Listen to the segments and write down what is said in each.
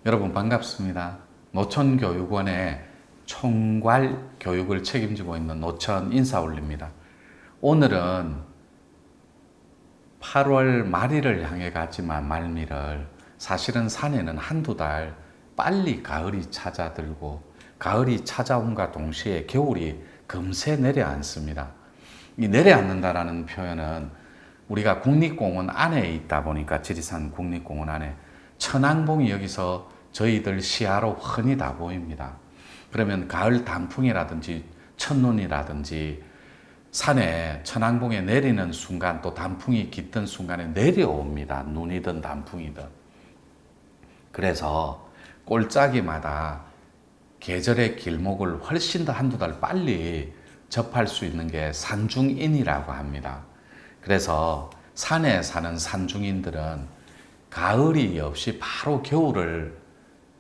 여러분 반갑습니다. 노천교육원의 총괄 교육을 책임지고 있는 노천 인사올리입니다. 오늘은 8월 말일을 향해 가지만 말미를 사실은 산에는 한두 달 빨리 가을이 찾아들고 가을이 찾아온과 동시에 겨울이 금세 내려앉습니다. 이 내려앉는다라는 표현은 우리가 국립공원 안에 있다 보니까 지리산 국립공원 안에 천왕봉이 여기서 저희들 시야로 흔히 다 보입니다. 그러면 가을 단풍이라든지 첫눈이라든지 산에 천왕봉에 내리는 순간 또 단풍이 깃든 순간에 내려옵니다. 눈이든 단풍이든. 그래서 꼴짜기마다 계절의 길목을 훨씬 더 한두 달 빨리 접할 수 있는 게 산중인이라고 합니다. 그래서 산에 사는 산중인들은 가을이 없이 바로 겨울을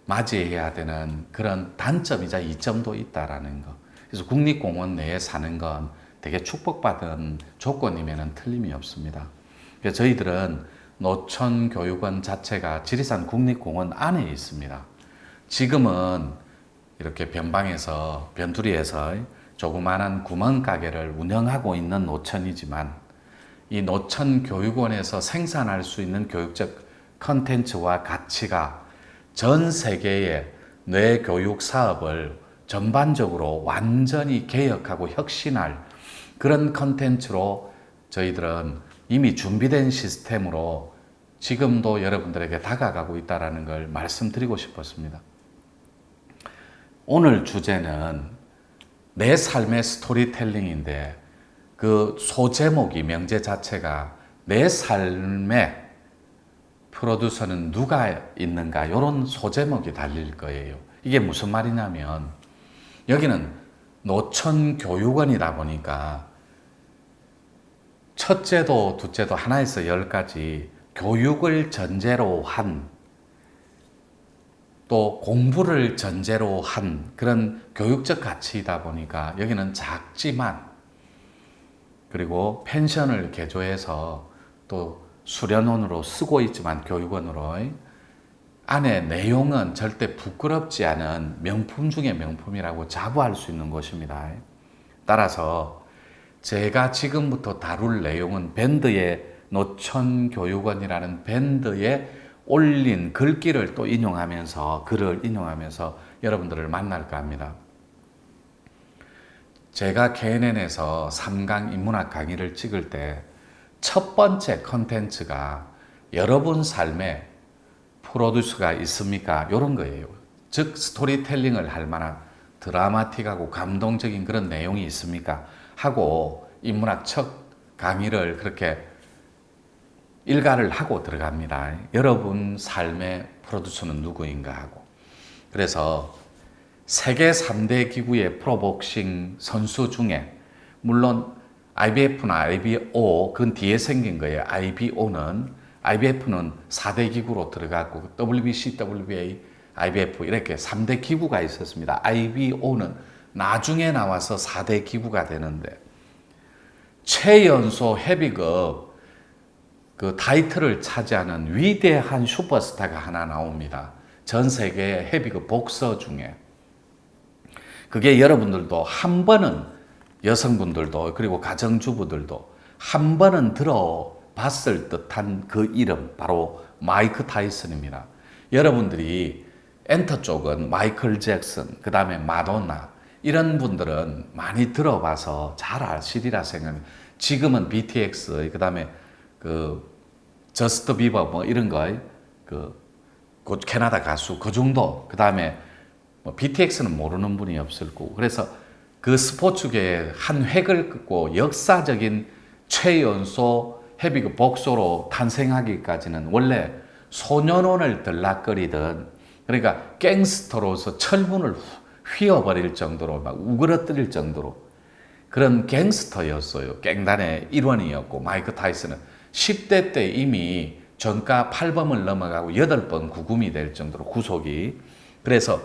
맞이해야 되는 그런 단점이자 이점도 있다라는 거. 그래서 국립공원 내에 사는 건 되게 축복받은 조건이면 틀림이 없습니다. 그래서 저희들은 노천교육원 자체가 지리산 국립공원 안에 있습니다. 지금은 이렇게 변방에서 변두리에서 조그마한 구멍가게를 운영하고 있는 노천이지만 이 노천교육원에서 생산할 수 있는 교육적 컨텐츠와 가치가 전 세계의 뇌교육 사업을 전반적으로 완전히 개혁하고 혁신할 그런 컨텐츠로 저희들은 이미 준비된 시스템으로 지금도 여러분들에게 다가가고 있다는 걸 말씀드리고 싶었습니다. 오늘 주제는 내 삶의 스토리텔링인데 그 소제목이 명제 자체가 내 삶의 프로듀서는 누가 있는가 이런 소제목이 달릴 거예요. 이게 무슨 말이냐면 여기는 노천교육원이다 보니까 첫째도 둘째도 하나에서 10까지 교육을 전제로 한 또 공부를 전제로 한 그런 교육적 가치이다 보니까 여기는 작지만 그리고 펜션을 개조해서 또 수련원으로 쓰고 있지만 교육원으로 안에 내용은 절대 부끄럽지 않은 명품 중의 명품이라고 자부할 수 있는 곳입니다. 따라서 제가 지금부터 다룰 내용은 밴드의 노천교육원이라는 밴드에 올린 글귀를 또 인용하면서 글을 인용하면서 여러분들을 만날까 합니다. 제가 KNN에서 3강 인문학 강의를 찍을 때 첫 번째 컨텐츠가 여러분 삶에 프로듀스가 있습니까? 이런 거예요. 즉 스토리텔링을 할 만한 드라마틱하고 감동적인 그런 내용이 있습니까? 하고 인문학 첫 강의를 그렇게 일가를 하고 들어갑니다. 여러분 삶의 프로듀스는 누구인가 하고. 그래서 세계 3대 기구의 프로복싱 선수 중에 물론 IBF나 IBO 그건 뒤에 생긴 거예요. IBO는 4대 기구로 들어갔고 WBC, WBA, IBF 이렇게 3대 기구가 있었습니다. IBO는 나중에 나와서 4대 기구가 되는데 최연소 헤비급 그 타이틀을 차지하는 위대한 슈퍼스타가 하나 나옵니다. 전 세계 헤비급 복서 중에. 그게 여러분들도 한 번은 여성분들도 그리고 가정주부들도 한 번은 들어봤을 듯한 그 이름 바로 마이크 타이슨입니다. 여러분들이 엔터 쪽은 마이클 잭슨, 그 다음에 마돈나 이런 분들은 많이 들어봐서 잘 아시리라 생각합니다. 지금은 BTX, 그 다음에 그 저스트 비버 뭐 이런 거, 그 캐나다 가수 그 정도. 그 다음에 뭐 BTX는 모르는 분이 없을 거고. 그래서 그 스포츠계의 한 획을 긋고 역사적인 최연소 헤비급 복서로 탄생하기까지는 원래 소년원을 들락거리던 그러니까 갱스터로서 철문을 휘어버릴 정도로 막 우그러뜨릴 정도로 그런 갱스터였어요. 갱단의 일원이었고 마이크 타이슨은 10대 때 이미 전가 8범을 넘어가고 8번 구금이 될 정도로 구속이. 그래서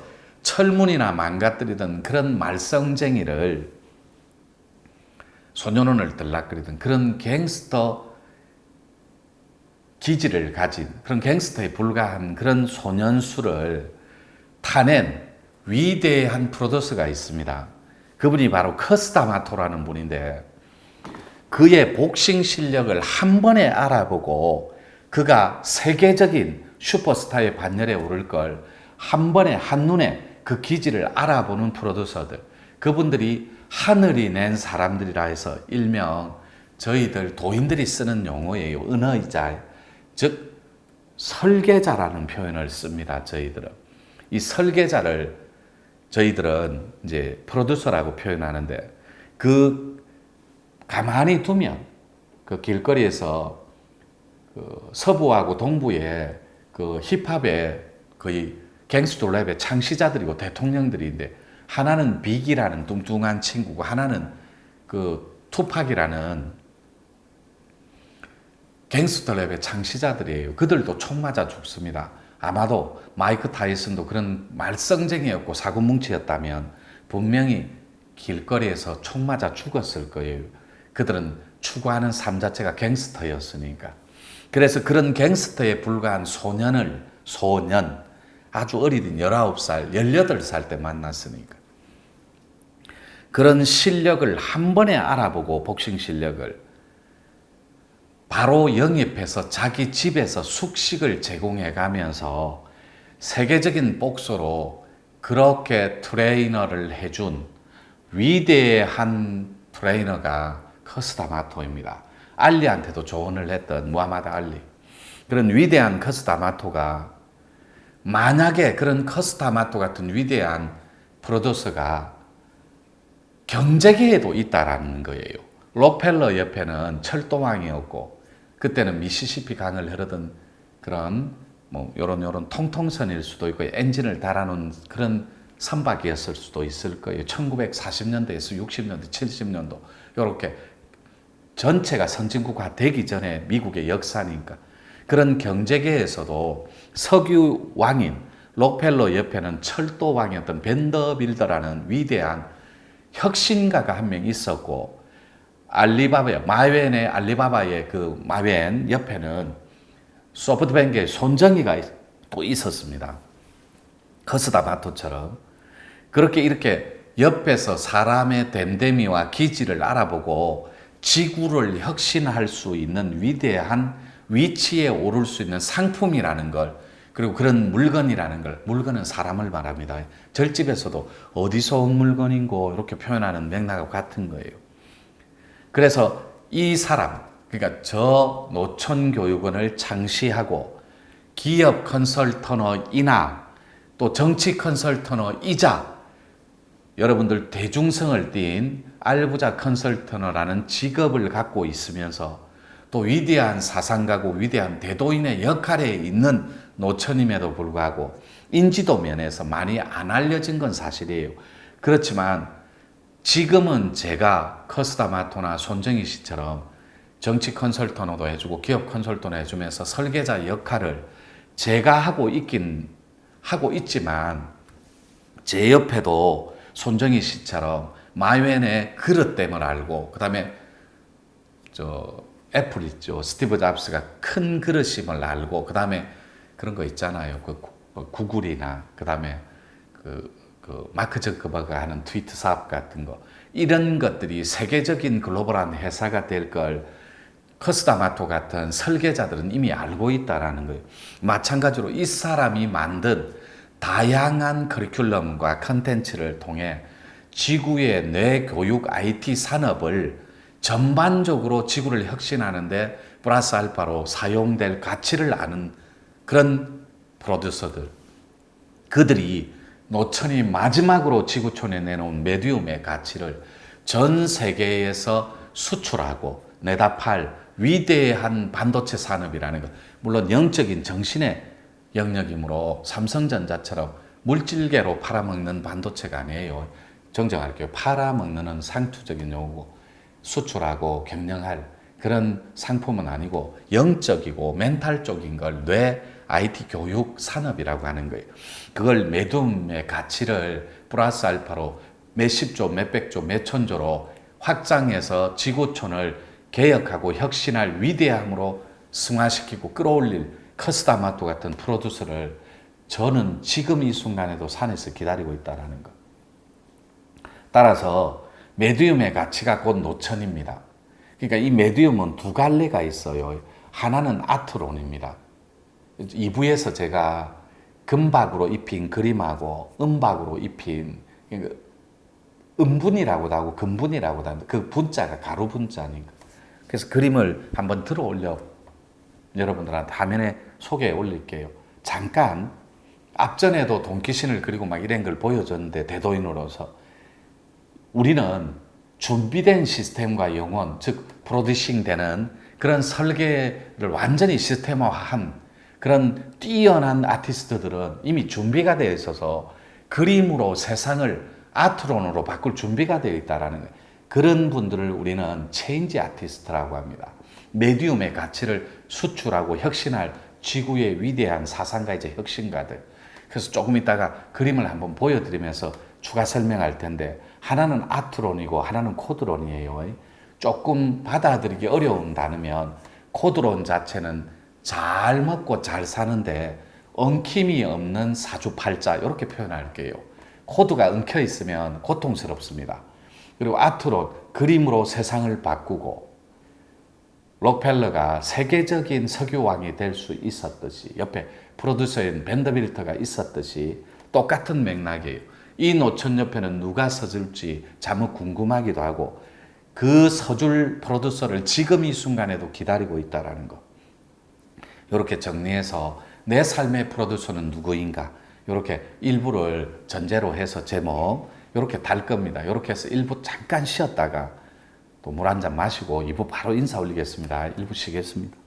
철문이나 망가뜨리던 그런 말썽쟁이를 소년원을 들락거리던 그런 갱스터 기질을 가진 그런 갱스터에 불과한 그런 소년수를 타낸 위대한 프로듀서가 있습니다. 그분이 바로 커스타마토라는 분인데 그의 복싱 실력을 한 번에 알아보고 그가 세계적인 슈퍼스타의 반열에 오를 걸 한 번에 한눈에 그 기질을 알아보는 프로듀서들, 그분들이 하늘이 낸 사람들이라 해서 일명 저희들 도인들이 쓰는 용어예요. 은어이자, 즉 설계자라는 표현을 씁니다. 저희들은 이 설계자를 저희들은 이제 프로듀서라고 표현하는데, 그 가만히 두면 그 길거리에서 그 서부하고 동부의 그 힙합의 거의 갱스터 랩의 창시자들이고 대통령들인데, 하나는 빅이라는 뚱뚱한 친구고 하나는 그 투팍이라는 갱스터 랩의 창시자들이에요. 그들도 총 맞아 죽습니다. 아마도 마이크 타이슨도 그런 말썽쟁이였고 사고뭉치였다면 분명히 길거리에서 총 맞아 죽었을 거예요. 그들은 추구하는 삶 자체가 갱스터였으니까. 그래서 그런 갱스터에 불과한 소년, 아주 어린 19살, 18살 때 만났으니까. 그런 실력을 한 번에 알아보고, 복싱 실력을 바로 영입해서 자기 집에서 숙식을 제공해 가면서 세계적인 복서로 그렇게 트레이너를 해준 위대한 트레이너가 커스타마토입니다. 알리한테도 조언을 했던 무하마드 알리. 그런 위대한 커스타마토가, 만약에 그런 커스타마토 같은 위대한 프로듀서가 경제계에도 있다라는 거예요. 록펠러 옆에는 철도망이었고, 그때는 미시시피 강을 흐르던 그런 요런 통통선일 수도 있고 엔진을 달아놓은 그런 선박이었을 수도 있을 거예요. 1940년대에서 60년대, 70년도 요렇게 전체가 선진국화 되기 전에 미국의 역사니까. 그런 경제계에서도 석유 왕인 록펠러 옆에는 철도 왕이었던 벤더빌더라는 위대한 혁신가가 한 명 있었고, 알리바바의 그 마웬 옆에는 소프트뱅크의 손정희가 또 있었습니다. 커스타마토처럼. 그렇게 이렇게 옆에서 사람의 됨됨이와 기질을 알아보고 지구를 혁신할 수 있는 위대한 위치에 오를 수 있는 상품이라는 걸, 그리고 그런 물건이라는 걸, 물건은 사람을 말합니다. 절집에서도 어디서 온 물건인고 이렇게 표현하는 맥락과 같은 거예요. 그래서 이 사람, 그러니까 저 노천교육원을 창시하고 기업 컨설턴어이나 또 정치 컨설턴어이자 여러분들 대중성을 띈 알부자 컨설턴어라는 직업을 갖고 있으면서 또 위대한 사상가고 위대한 대도인의 역할에 있는 노천임에도 불구하고 인지도 면에서 많이 안 알려진 건 사실이에요. 그렇지만 지금은 제가 커스타마토나 손정희 씨처럼 정치 컨설턴도 해주고 기업 컨설턴도 해주면서 설계자 역할을 제가 하고 있지만, 제 옆에도 손정희 씨처럼 마웬의 그릇됨을 알고, 그 다음에 애플 있죠. 스티브 잡스가 큰 그릇임을 알고, 그 다음에 그런 거 있잖아요. 구글이나, 그 다음에 마크 저커버그가 하는 트위터 사업 같은 거. 이런 것들이 세계적인 글로벌한 회사가 될 걸 커스타마토 같은 설계자들은 이미 알고 있다라는 거예요. 마찬가지로 이 사람이 만든 다양한 커리큘럼과 컨텐츠를 통해 지구의 뇌교육 IT 산업을 전반적으로 지구를 혁신하는데 플러스 알파로 사용될 가치를 아는 그런 프로듀서들, 그들이 노천이 마지막으로 지구촌에 내놓은 메디움의 가치를 전 세계에서 수출하고 내다 팔 위대한 반도체 산업이라는 것, 물론 영적인 정신의 영역이므로 삼성전자처럼 물질계로 팔아먹는 반도체가 아니에요. 정정할게요. 팔아먹는 상투적인 용어고 수출하고 경영할 그런 상품은 아니고 영적이고 멘탈 쪽인 걸 뇌 IT 교육 산업이라고 하는 거예요. 그걸 메디움의 가치를 플러스 알파로 몇십조, 몇백조, 몇천조로 확장해서 지구촌을 개혁하고 혁신할 위대함으로 승화시키고 끌어올릴 커스타마토 같은 프로듀서를 저는 지금 이 순간에도 산에서 기다리고 있다는 것. 따라서 메디움의 가치가 곧 노천입니다. 그러니까 이 메디움은 두 갈래가 있어요. 하나는 아트론입니다. 2부에서 제가 금박으로 입힌 그림하고 은박으로 입힌 그러니까 은분이라고도 하고 금분이라고도 하는데 그 분자가 가루 분자니까. 그래서 그림을 한번 들어 올려 여러분들한테 화면에 소개해 올릴게요. 잠깐 앞전에도 돈키신을 그리고 막 이런 걸 보여줬는데 대도인으로서 우리는 준비된 시스템과 영혼, 즉 프로듀싱 되는 그런 설계를 완전히 시스템화한 그런 뛰어난 아티스트들은 이미 준비가 되어 있어서 그림으로 세상을 아트론으로 바꿀 준비가 되어 있다는 거예요. 그런 분들을 우리는 체인지 아티스트라고 합니다. 메디움의 가치를 수출하고 혁신할 지구의 위대한 사상가이자 혁신가들. 그래서 조금 있다가 그림을 한번 보여드리면서 추가 설명할 텐데 하나는 아트론이고 하나는 코드론이에요. 조금 받아들이기 어려운 단어면 코드론 자체는 잘 먹고 잘 사는데 엉킴이 없는 사주팔자 이렇게 표현할게요. 코드가 엉켜 있으면 고통스럽습니다. 그리고 아트론, 그림으로 세상을 바꾸고 록펠러가 세계적인 석유왕이 될 수 있었듯이 옆에 프로듀서인 벤더빌터가 있었듯이 똑같은 맥락이에요. 이 노천 옆에는 누가 서줄지 자무 궁금하기도 하고 그 서줄 프로듀서를 지금 이 순간에도 기다리고 있다는 거. 이렇게 정리해서 내 삶의 프로듀서는 누구인가 이렇게 일부를 전제로 해서 제목 이렇게 달 겁니다. 이렇게 해서 1부 잠깐 쉬었다가 또 물 한 잔 마시고 2부 바로 인사 올리겠습니다. 1부 쉬겠습니다.